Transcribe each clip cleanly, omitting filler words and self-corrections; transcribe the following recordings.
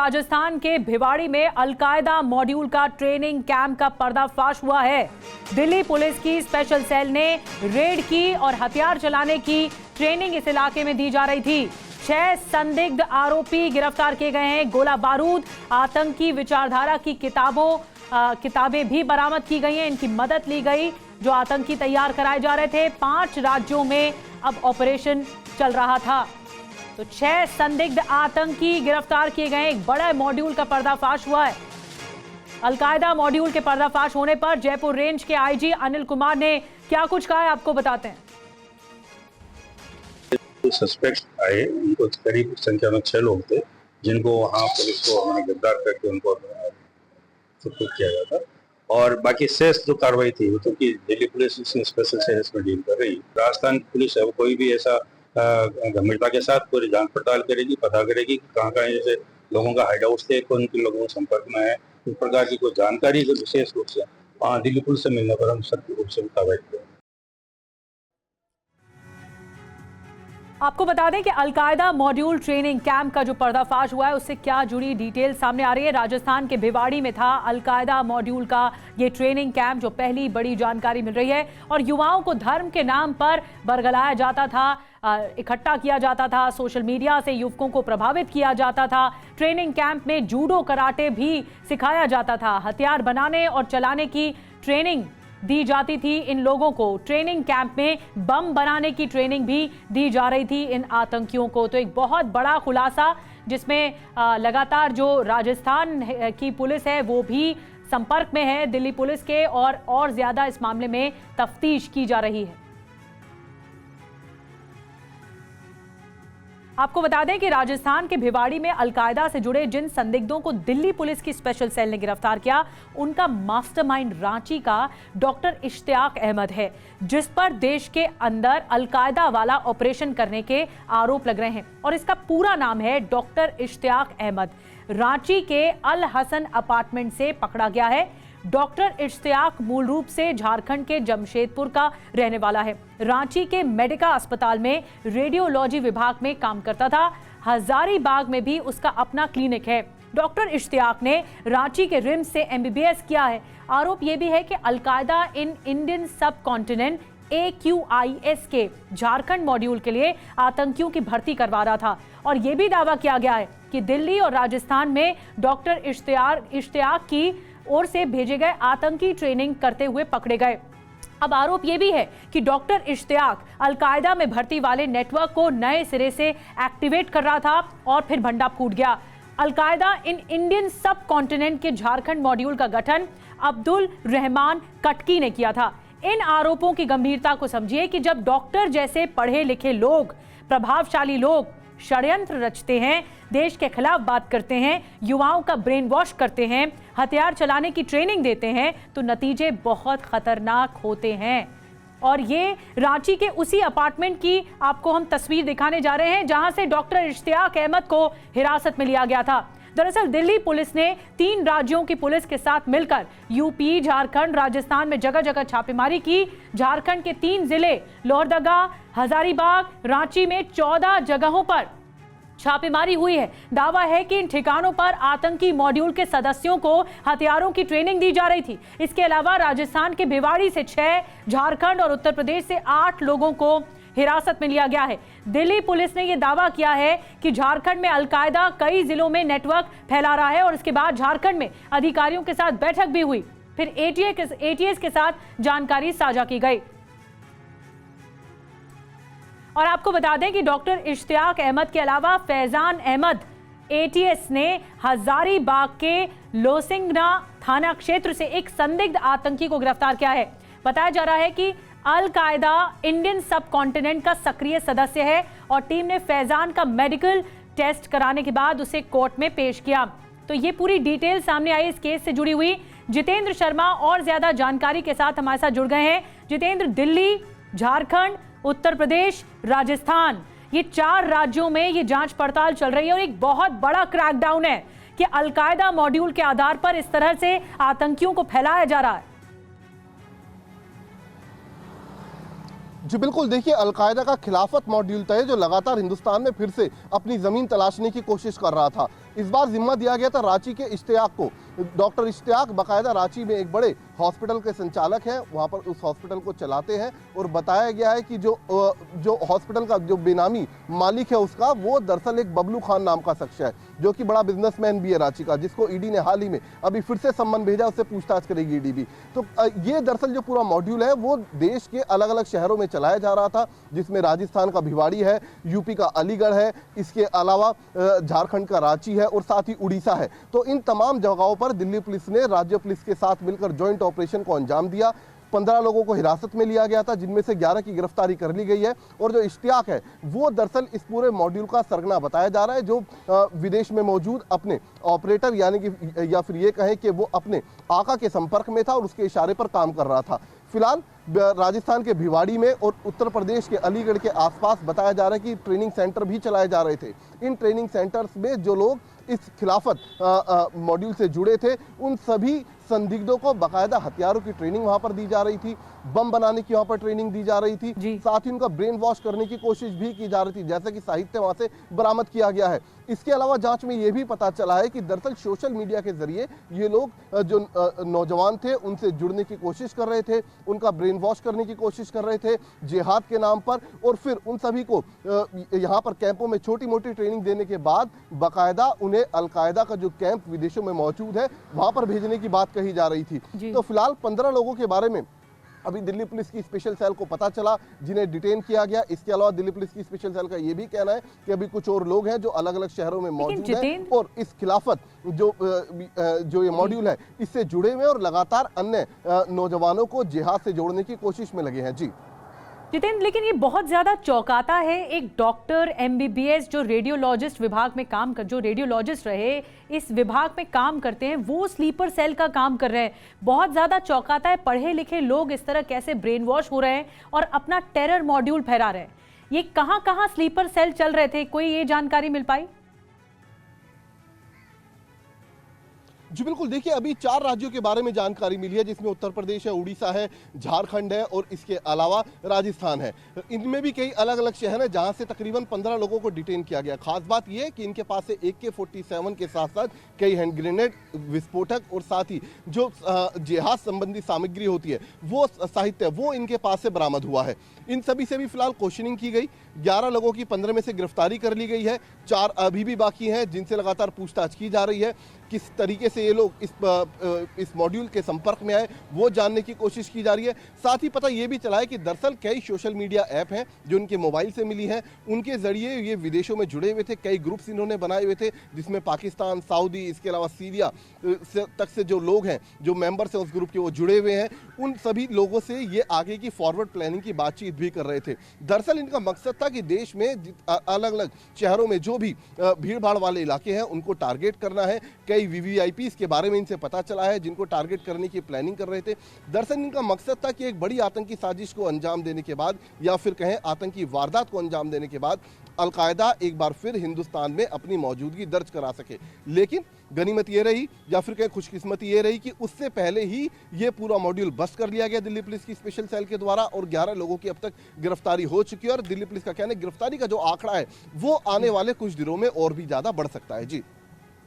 राजस्थान के भिवाड़ी में al Qaeda module का ट्रेनिंग कैंप का पर्दाफाश हुआ है। दिल्ली पुलिस की स्पेशल सेल ने रेड की और हथियार चलाने की ट्रेनिंग इस इलाके में दी जा रही थी। 6 संदिग्ध आरोपी गिरफ्तार किए गए हैं। गोला बारूद, आतंकी विचारधारा की किताबें भी बरामद की गई हैं। इनकी मदद ली गई जो आतंकी तैयार कराए जा रहे थे। 5 राज्यों में अब ऑपरेशन चल रहा था। तो 6 संदिग्ध आतंकी गिरफ्तार किए गए। एक बड़ा मॉड्यूल का पर्दाफाश हुआ है। अलकायदा मॉड्यूल के पर्दाफाश होने पर जयपुर रेंज के आईजी अनिल कुमार ने क्या कुछ कहा है, आपको बताते हैं। सस्पेक्ट आए, उनको करीब संख्या में 6 लोग थे, जिनको वहाँ पुलिस को हमने गिरफ्तार करके उनको सुपुर्द किया गया था। और बाकी शेष जो कार्रवाई थी वो तो कि दिल्ली पुलिस स्पेशल सेल्स में डील कर रही। राजस्थान पुलिस है वो कोई भी ऐसा गंभीरता के साथ पूरी जांच पड़ताल करेगी, पता करेगी कि कहाँ जैसे लोगों का हाइड हाउस थे, कौन किन लोगों के संपर्क में है, इस प्रकार की कोई जानकारी जो विशेष रूप से वहाँ दिल्ली पुलिस से मिलने पर हम सख्त रूप से कार्रवाई करेंगे। आपको बता दें कि अलकायदा मॉड्यूल ट्रेनिंग कैंप का जो पर्दाफाश हुआ है उससे क्या जुड़ी डिटेल सामने आ रही है। राजस्थान के भिवाड़ी में था अलकायदा मॉड्यूल का ये ट्रेनिंग कैंप, जो पहली बड़ी जानकारी मिल रही है। और युवाओं को धर्म के नाम पर बरगलाया जाता था, इकट्ठा किया जाता था, सोशल मीडिया से युवकों को प्रभावित किया जाता था। ट्रेनिंग कैंप में जूडो कराटे भी सिखाया जाता था। हथियार बनाने और चलाने की ट्रेनिंग दी जाती थी इन लोगों को। ट्रेनिंग कैंप में बम बनाने की ट्रेनिंग भी दी जा रही थी इन आतंकियों को। तो एक बहुत बड़ा खुलासा जिसमें लगातार जो राजस्थान की पुलिस है वो भी संपर्क में है दिल्ली पुलिस के, और ज्यादा इस मामले में तफ्तीश की जा रही है। आपको बता दें कि राजस्थान के भिवाड़ी में अलकायदा से जुड़े जिन संदिग्धों को दिल्ली पुलिस की स्पेशल सेल ने गिरफ्तार किया, उनका मास्टरमाइंड रांची का डॉक्टर इश्तियाक अहमद है, जिस पर देश के अंदर अलकायदा वाला ऑपरेशन करने के आरोप लग रहे हैं। और इसका पूरा नाम है डॉक्टर इश्तियाक अहमद। रांची के अल हसन अपार्टमेंट से पकड़ा गया है। डॉक्टर इश्तियाक मूल रूप से झारखंड के जमशेदपुर का रहने वाला है। रांची के मेडिका अस्पताल में रेडियोलॉजी विभाग में काम करता था। हजारीबाग में भी उसका अपना क्लिनिक है। डॉक्टर इश्तियाक ने रांची के रिम्स से MBBS किया है। आरोप यह भी है कि अलकायदा इन इंडियन सब कॉन्टिनेंट AQIS के झारखंड मॉड्यूल के लिए आतंकियों की भर्ती करवा रहा था। और यह भी दावा किया गया है कि दिल्ली और राजस्थान में डॉक्टर इश्तियाक की ओर से भेजे गए आतंकी ट्रेनिंग करते हुए पकड़े गए। अब आरोप यह भी है कि डॉक्टर इश्तियाक अलकायदा में भर्ती वाले नेटवर्क को नए सिरे से एक्टिवेट कर रहा था और फिर भंडा फूट गया। अलकायदा इन इंडियन सब कॉन्टिनेंट के झारखंड मॉड्यूल का गठन अब्दुल रहमान कटकी ने किया था। इन आरोपों की गंभीरता को समझिए कि जब डॉक्टर जैसे पढ़े लिखे लोग, प्रभावशाली लोग षड्यंत्र रचते हैं, देश के खिलाफ बात करते हैं, युवाओं का ब्रेन वॉश करते हैं, हथियार चलाने की ट्रेनिंग देते हैं, तो नतीजे बहुत खतरनाक होते हैं। और ये रांची के उसी अपार्टमेंट की आपको हम तस्वीर दिखाने जा रहे हैं जहां से डॉक्टर इश्तियाक अहमद को हिरासत में लिया गया था। दरअसल दिल्ली पुलिस ने 3 राज्यों की पुलिस के साथ मिलकर यूपी, झारखंड, राजस्थान में जगह जगह छापेमारी की। झारखंड के 3 जिले लोहरदगा, हजारीबाग, रांची में 14 जगहों पर छापेमारी हुई है। दावा है कि इन ठिकानों पर आतंकी मॉड्यूल के सदस्यों को हथियारों की ट्रेनिंग दी जा रही थी। इसके अलावा राजस्थान के भिवाड़ी से 6, झारखंड और उत्तर प्रदेश से 8 लोगों को हिरासत में लिया गया है। दिल्ली पुलिस ने यह दावा किया है कि झारखंड में अलकायदा कई जिलों में नेटवर्क फैला रहा है और इसके बाद झारखंड में अधिकारियों के साथ बैठक भी हुई, फिर ATS के साथ जानकारी साझा की गई। और आपको बता दें कि डॉक्टर इश्तियाक अहमद के अलावा फैजान अहमद ATS ने हजारीबाग के लोसिंगना थाना क्षेत्र से एक संदिग्ध आतंकी को गिरफ्तार किया है। बताया जा रहा है कि अलकायदा इंडियन सब कॉन्टिनेंट का सक्रिय सदस्य है और टीम ने फैजान का मेडिकल टेस्ट कराने के बाद उसे कोर्ट में पेश किया। तो ये पूरी डिटेल सामने आई इस केस से जुड़ी हुई। जितेंद्र शर्मा और ज्यादा जानकारी के साथ हमारे साथ जुड़ गए हैं। जितेंद्र, दिल्ली, झारखंड, उत्तर प्रदेश, राजस्थान, ये 4 राज्यों में ये जांच पड़ताल चल रही है और एक बहुत बड़ा क्रैकडाउन है कि अलकायदा मॉड्यूल के आधार पर इस तरह से आतंकियों को फैलाया जा रहा है। जी बिल्कुल, देखिए अलकायदा का खिलाफत मॉड्यूल था जो लगातार हिंदुस्तान में फिर से अपनी जमीन तलाशने की कोशिश कर रहा था। इस बार जिम्मा दिया गया था रांची के इश्तियाक को। डॉक्टर इश्तियाक बाकायदा रांची में एक बड़े हॉस्पिटल के संचालक हैं, वहां पर उस हॉस्पिटल को चलाते हैं और बताया गया है कि जो हॉस्पिटल का जो बेनामी मालिक है उसका, वो दरअसल एक बबलू खान नाम का शख्स है जो कि बड़ा बिजनेसमैन भी है रांची का, जिसको ईडी ने हाल ही में अभी फिर से सम्मन भेजा, उससे पूछताछ करेगी ईडी भी। तो ये दरअसल जो पूरा मॉड्यूल है वो देश के अलग अलग शहरों में चलाया जा रहा था, जिसमें राजस्थान का भिवाड़ी है, यूपी का अलीगढ़ है, इसके अलावा झारखंड का रांची है और साथ ही उड़ीसा है। तो इन तमाम जगहों पर दिल्ली पुलिस ने राज्य पुलिस के साथ मिलकर जॉइंट ऑपरेशन को अंजाम दिया। 15 लोगों को हिरासत में लिया गया था, जिनमें से 11 की गिरफ्तारी कर ली गई है। और जो इश्तियाक है वो दरअसल इस पूरे मॉड्यूल का सरगना बताया जा रहा है, जो विदेश में मौजूद अपने ऑपरेटर यानी कि या फिर ये कहें कि वो अपने आका के संपर्क में था और उसके इशारे पर काम कर रहा था। फिलहाल राजस्थान के भिवाड़ी में और उत्तर प्रदेश के अलीगढ़ के आसपास बताया जा रहा है कि ट्रेनिंग सेंटर भी चलाए जा रहे थे। इन ट्रेनिंग सेंटर्स में जो लोग इस खिलाफत मॉड्यूल से जुड़े थे, उन सभी संदिग्धों को बाकायदा हथियारों की ट्रेनिंग वहां पर दी जा रही थी, बम बनाने की वहां पर ट्रेनिंग दी जा रही थी, साथ ही उनका ब्रेन वॉश करने की कोशिश भी की जा रही थी, जैसा कि साहित्य वहां से बरामद किया गया है। इसके अलावा जांच में यह भी पता चला है कि दरअसल सोशल मीडिया के जरिए ये लोग जो नौजवान थे उनसे जुड़ने की कोशिश कर रहे थे, उनका ब्रेन वॉश करने की कोशिश कर रहे थे जिहाद के नाम पर, और फिर उन सभी को यहाँ पर कैंपों में छोटी मोटी ट्रेनिंग देने के बाद बाकायदा उन्हें अलकायदा का जो कैंप विदेशों में मौजूद है वहां पर भेजने की बात कही जा रही थी। तो फिलहाल 15 लोगों के बारे में अभी दिल्ली पुलिस की स्पेशल सेल को पता चला, जिन्हें डिटेन किया गया। इसके अलावा दिल्ली पुलिस की स्पेशल सेल का यह भी कहना है कि अभी कुछ और लोग हैं जो अलग अलग शहरों में मौजूद हैं और इस खिलाफत जो ये मॉड्यूल है इससे जुड़े हुए और लगातार अन्य नौजवानों को जिहाद से जोड़ने की कोशिश में लगे हैं। जी जितेंद्र, लेकिन ये बहुत ज्यादा चौंकाता है। एक डॉक्टर एमबीबीएस जो रेडियोलॉजिस्ट विभाग में जो रेडियोलॉजिस्ट रहे इस विभाग में काम करते हैं, वो स्लीपर सेल का काम कर रहे हैं। बहुत ज्यादा चौंकाता है, पढ़े लिखे लोग इस तरह कैसे ब्रेन वॉश हो रहे हैं और अपना टेरर मॉड्यूल फहरा रहे हैं। ये कहां स्लीपर सेल चल रहे थे, कोई ये जानकारी मिल पाई? जी बिल्कुल, देखिए अभी 4 राज्यों के बारे में जानकारी मिली है, जिसमें उत्तर प्रदेश है, उड़ीसा है, झारखंड है और इसके अलावा राजस्थान है। इनमें भी कई अलग अलग शहर हैं जहां से तकरीबन 15 लोगों को डिटेन किया गया। खास बात यह है कि इनके पास से AK-47 के साथ साथ कई हैंड ग्रेनेड, विस्फोटक और साथ ही जो जिहाद संबंधी सामग्री होती है वो साहित्य वो इनके पास से बरामद हुआ है। इन सभी से भी फिलहाल क्वेश्चनिंग की गई। 11 लोगों की 15 में से गिरफ्तारी कर ली गई है, 4 अभी भी बाकी हैं जिनसे लगातार पूछताछ की जा रही है। किस तरीके से ये लोग इस मॉड्यूल के संपर्क में आए वो जानने की कोशिश की जा रही है। साथ ही पता ये भी चला है कि दरअसल कई सोशल मीडिया ऐप हैं जो उनके मोबाइल से मिली हैं, उनके जरिए ये विदेशों में जुड़े हुए थे। कई ग्रुप्स इन्होंने बनाए हुए थे जिसमें पाकिस्तान, सऊदी, इसके अलावा सीरिया तक से जो लोग हैं, जो मेंबर्स हैं उस ग्रुप के, वो जुड़े हुए हैं। उन सभी लोगों से ये आगे की फॉरवर्ड प्लानिंग की बातचीत भी कर रहे थे। दरअसल इनका मकसद था कि देश में अलग अलग शहरों में जो भी भीड़ भाड़ वाले इलाके हैं उनको टारगेट करना है। कई VVIPs के बारे में इनसे पता चला है जिनको टारगेट करने की प्लानिंग कर रहे थे। दरअसल इनका मकसद था कि एक बड़ी आतंकी साजिश को अंजाम देने के बाद या फिर कहें आतंकी वारदात को अंजाम देने के बाद अलकायदा एक बार फिर हिंदुस्तान में अपनी मौजूदगी दर्ज करा सके। लेकिन गनीमत ये रही या फिर कहें खुशकिस्मती ये रही कि उससे पहले ही ये पूरा मॉड्यूल बस्ट कर लिया गया दिल्ली पुलिस की स्पेशल सेल के द्वारा और 11 लोगों की अब तक गिरफ्तारी हो चुकी है। और दिल्ली पुलिस का कहना है गिरफ्तारी का जो आंकड़ा है वो आने वाले कुछ दिनों में और भी ज्यादा बढ़ सकता है। जी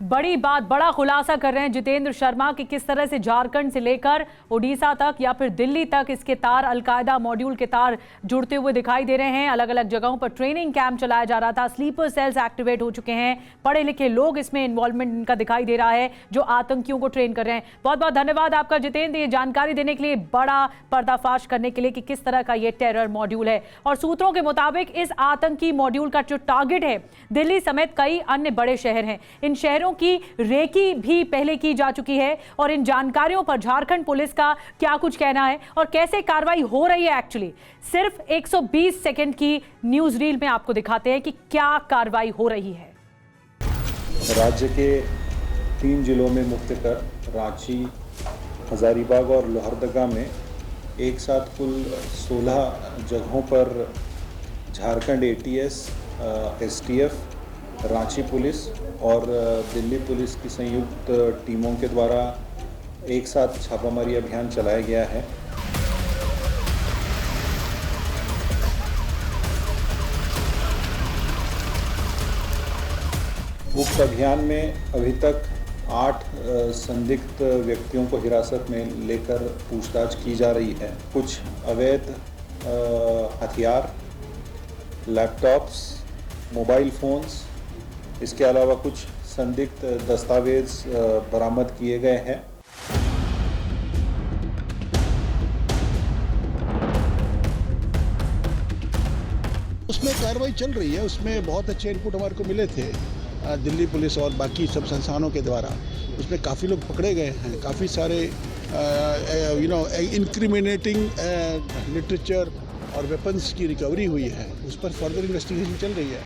बड़ी बात, बड़ा खुलासा कर रहे हैं जितेंद्र शर्मा कि किस तरह से झारखंड से लेकर उड़ीसा तक या फिर दिल्ली तक इसके तार, अलकायदा मॉड्यूल के तार जुड़ते हुए दिखाई दे रहे हैं। अलग अलग जगहों पर ट्रेनिंग कैंप चलाया जा रहा था, स्लीपर सेल्स एक्टिवेट हो चुके हैं, पढ़े लिखे लोग इसमें इन्वॉल्वमेंट इनका दिखाई दे रहा है जो आतंकियों को ट्रेन कर रहे हैं। बहुत बहुत धन्यवाद आपका जितेंद्र, ये जानकारी देने के लिए, बड़ा पर्दाफाश करने के लिए कि किस तरह का ये टेरर मॉड्यूल है। और सूत्रों के मुताबिक इस आतंकी मॉड्यूल का जो टारगेट है दिल्ली समेत कई अन्य बड़े शहर हैं। इन शहरों की रेकी भी पहले की जा चुकी है और इन जानकारियों पर झारखंड पुलिस का क्या कुछ कहना है और कैसे कार्रवाई हो रही है, एक्चुअली सिर्फ 120 सेकंड की न्यूज रील में आपको दिखाते हैं कि क्या कार्रवाई हो रही है। राज्य के 3 जिलों में मुख्यतः रांची, हजारीबाग और लोहरदगा में एक साथ कुल 16 जगहों पर Jharkhand ATS, STF, Ranchi police और दिल्ली पुलिस की संयुक्त टीमों के द्वारा एक साथ छापामारी अभियान चलाया गया है। गुप्त अभियान में अभी तक 8 संदिग्ध व्यक्तियों को हिरासत में लेकर पूछताछ की जा रही है। कुछ अवैध हथियार, लैपटॉप्स, मोबाइल फ़ोन्स, इसके अलावा कुछ संदिग्ध दस्तावेज बरामद किए गए हैं। उसमें कार्रवाई चल रही है। उसमें बहुत अच्छे इनपुट हमारे को मिले थे दिल्ली पुलिस और बाकी सब संस्थानों के द्वारा। उसमें काफ़ी लोग पकड़े गए हैं, काफ़ी सारे इंक्रिमिनेटिंग लिटरेचर और वेपन्स की रिकवरी हुई है। उस पर फर्दर इन्वेस्टिगेशन चल रही है।